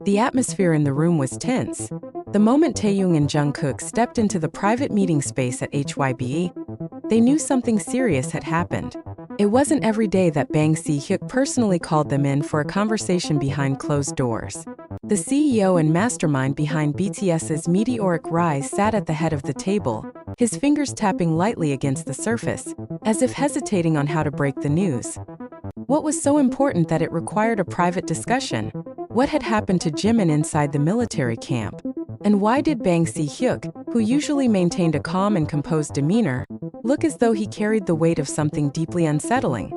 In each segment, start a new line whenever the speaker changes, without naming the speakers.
The atmosphere in the room was tense. The moment Taehyung and Jungkook stepped into the private meeting space at HYBE, they knew something serious had happened. It wasn't every day that Bang Si-hyuk personally called them in for a conversation behind closed doors. The CEO and mastermind behind BTS's meteoric rise sat at the head of the table, his fingers tapping lightly against the surface, as if hesitating on how to break the news. What was so important that it required a private discussion? What had happened to Jimin inside the military camp? And why did Bang Si-hyuk, who usually maintained a calm and composed demeanor, look as though he carried the weight of something deeply unsettling?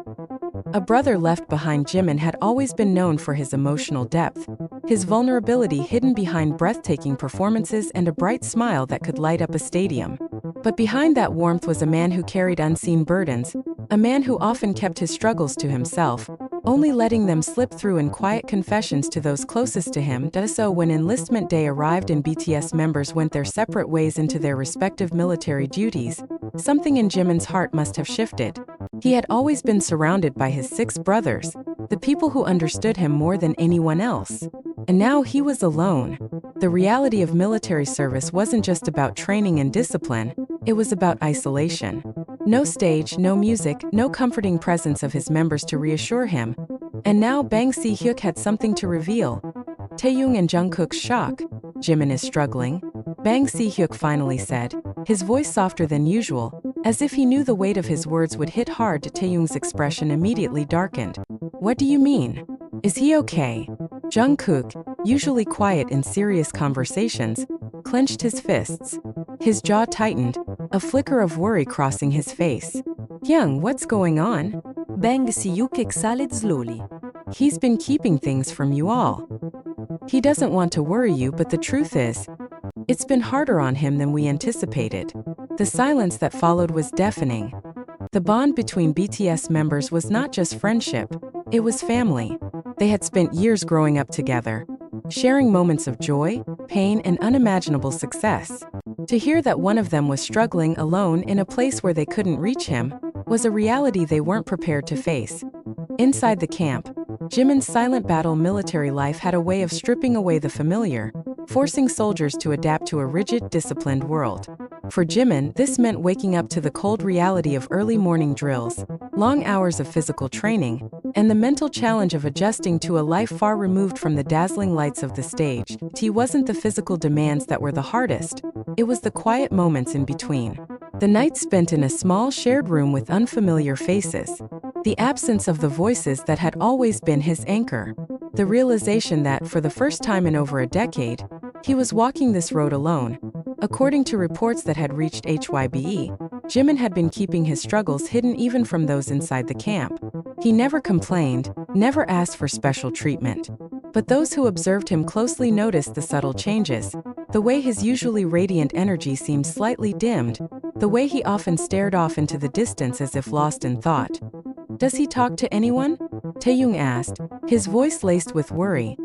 A brother left behind, Jimin had always been known for his emotional depth, his vulnerability hidden behind breathtaking performances and a bright smile that could light up a stadium. But behind that warmth was a man who carried unseen burdens, a man who often kept his struggles to himself, only letting them slip through in quiet confessions to those closest to him. So when enlistment day arrived and BTS members went their separate ways into their respective military duties, something in Jimin's heart must have shifted. He had always been surrounded by his 6 brothers, the people who understood him more than anyone else. And now he was alone. The reality of military service wasn't just about training and discipline, it was about isolation. No stage, no music, no comforting presence of his members to reassure him. And now Bang Si-hyuk had something to reveal. Taehyung and Jungkook's shock. Jimin is struggling, Bang Si-hyuk finally said, his voice softer than usual, as if he knew the weight of his words would hit hard. Taehyung's expression immediately darkened. What do you mean? Is he okay? Jungkook, usually quiet in serious conversations, clenched his fists. His jaw tightened, a flicker of worry crossing his face. Young, what's going on?
Bang Si-hyuk exhaled slowly.
He's been keeping things from you all. He doesn't want to worry you, but the truth is, it's been harder on him than we anticipated. The silence that followed was deafening. The bond between BTS members was not just friendship, it was family. They had spent years growing up together, sharing moments of joy, pain, and unimaginable success. To hear that one of them was struggling alone in a place where they couldn't reach him was a reality they weren't prepared to face. Inside the camp, Jimin's silent battle military life had a way of stripping away the familiar, forcing soldiers to adapt to a rigid, disciplined world. For Jimin, this meant waking up to the cold reality of early morning drills, long hours of physical training, and the mental challenge of adjusting to a life far removed from the dazzling lights of the stage. It wasn't the physical demands that were the hardest, it was the quiet moments in between. The nights spent in a small shared room with unfamiliar faces. The absence of the voices that had always been his anchor. The realization that, for the first time in over a decade, he was walking this road alone. According to reports that had reached HYBE, Jimin had been keeping his struggles hidden even from those inside the camp. He never complained, never asked for special treatment. But those who observed him closely noticed the subtle changes. The way his usually radiant energy seemed slightly dimmed, the way he often stared off into the distance as if lost in thought. Does he talk to anyone? Taehyung asked, his voice laced with worry.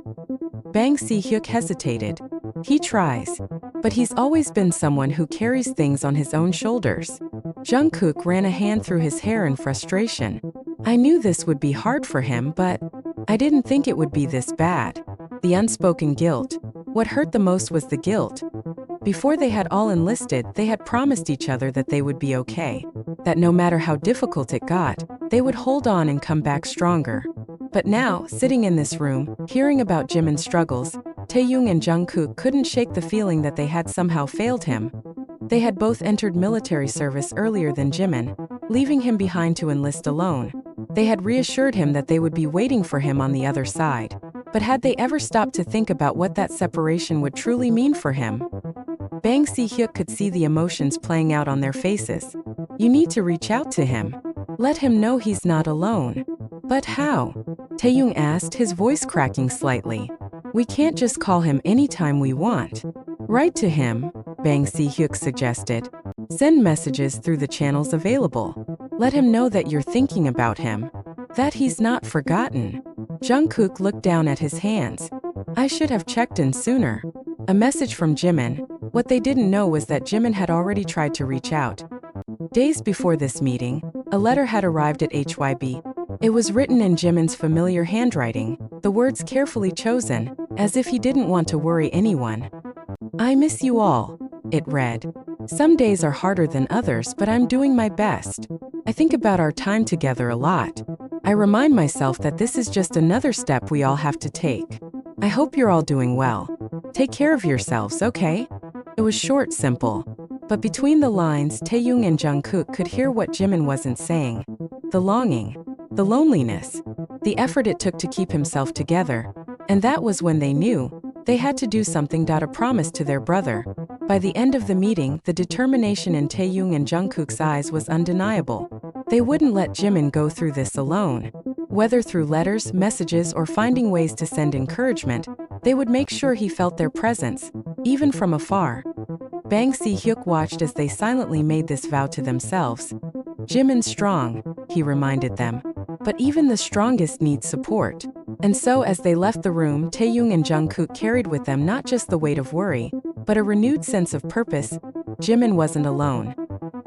Bang Si-hyuk hesitated. He tries. But he's always been someone who carries things on his own shoulders. Jungkook ran a hand through his hair in frustration. I knew this would be hard for him, but I didn't think it would be this bad. The unspoken guilt. What hurt the most was the guilt. Before they had all enlisted, they had promised each other that they would be okay. That no matter how difficult it got, they would hold on and come back stronger. But now, sitting in this room, hearing about Jimin's struggles, Taehyung and Jungkook couldn't shake the feeling that they had somehow failed him. They had both entered military service earlier than Jimin, leaving him behind to enlist alone. They had reassured him that they would be waiting for him on the other side. But had they ever stopped to think about what that separation would truly mean for him? Bang Si-hyuk could see the emotions playing out on their faces. You need to reach out to him. Let him know he's not alone. But how? Taehyung asked, his voice cracking slightly. We can't just call him anytime we want. Write to him, Bang Si-hyuk suggested. Send messages through the channels available. Let him know that you're thinking about him, that he's not forgotten. Jungkook looked down at his hands. I should have checked in sooner. A message from Jimin. What they didn't know was that Jimin had already tried to reach out. Days before this meeting, a letter had arrived at HYBE. It was written in Jimin's familiar handwriting, the words carefully chosen, as if he didn't want to worry anyone. I miss you all, it read. Some days are harder than others, but I'm doing my best. I think about our time together a lot. I remind myself that this is just another step we all have to take. I hope you're all doing well. Take care of yourselves, okay? It was short, simple. But between the lines, Taehyung and Jungkook could hear what Jimin wasn't saying. The longing, the loneliness, the effort it took to keep himself together. And that was when they knew they had to do something. A promise to their brother. By the end of the meeting, the determination in Taehyung and Jungkook's eyes was undeniable. They wouldn't let Jimin go through this alone. Whether through letters, messages, or finding ways to send encouragement, they would make sure he felt their presence, even from afar. Bang Si-hyuk watched as they silently made this vow to themselves. Jimin's strong, he reminded them. But even the strongest need support. And so as they left the room, Taehyung and Jungkook carried with them not just the weight of worry, but a renewed sense of purpose. Jimin wasn't alone.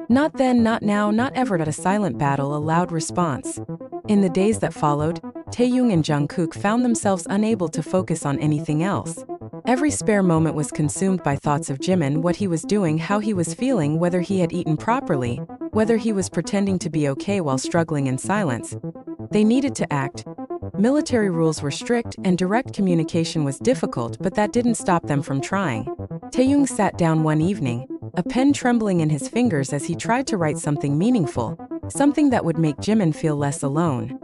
Not then, not now, not ever. A silent battle, a loud response. In the days that followed, Taehyung and Jungkook found themselves unable to focus on anything else. Every spare moment was consumed by thoughts of Jimin, what he was doing, how he was feeling, whether he had eaten properly, whether he was pretending to be okay while struggling in silence. They needed to act. Military rules were strict and direct communication was difficult, but that didn't stop them from trying. Taehyung sat down one evening, a pen trembling in his fingers as he tried to write something meaningful, something that would make Jimin feel less alone.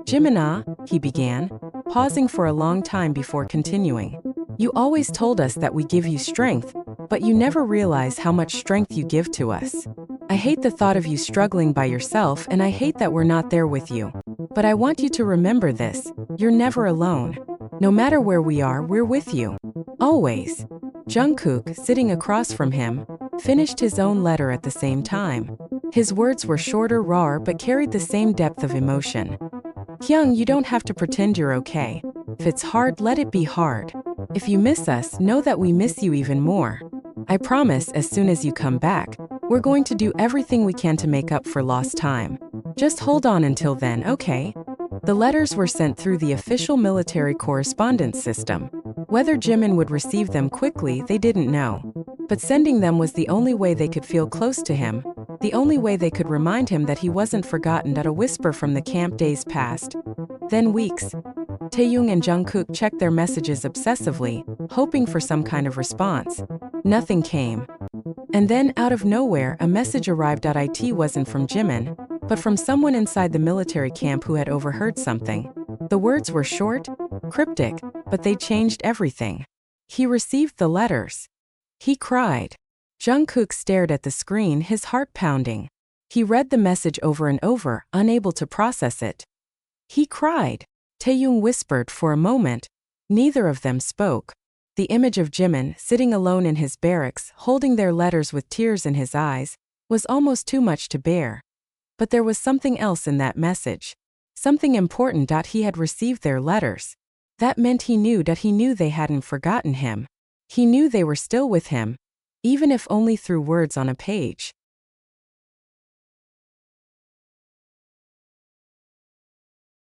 Jimin, he began, pausing for a long time before continuing. You always told us that we give you strength, but you never realize how much strength you give to us. I hate the thought of you struggling by yourself, and I hate that we're not there with you. But I want you to remember this, you're never alone. No matter where we are, we're with you. Always. Jungkook, sitting across from him, finished his own letter at the same time. His words were shorter, rawer, but carried the same depth of emotion. Hyung, you don't have to pretend you're okay. If it's hard, let it be hard. If you miss us, know that we miss you even more. I promise, as soon as you come back, we're going to do everything we can to make up for lost time. Just hold on until then, okay? The letters were sent through the official military correspondence system. Whether Jimin would receive them quickly, they didn't know. But sending them was the only way they could feel close to him, the only way they could remind him that he wasn't forgotten. A whisper from the camp days passed. Then weeks. Taehyung and Jungkook checked their messages obsessively, hoping for some kind of response. Nothing came. And then, out of nowhere, a message arrived. It wasn't from Jimin, but from someone inside the military camp who had overheard something. The words were short, cryptic, but they changed everything. He received the letters. He cried. Jungkook stared at the screen, his heart pounding. He read the message over and over, unable to process it. He cried. Taehyung whispered for a moment. Neither of them spoke. The image of Jimin, sitting alone in his barracks, holding their letters with tears in his eyes, was almost too much to bear. But there was something else in that message. Something important. He had received their letters. That meant he knew they hadn't forgotten him. He knew they were still with him, even if only through words on a page.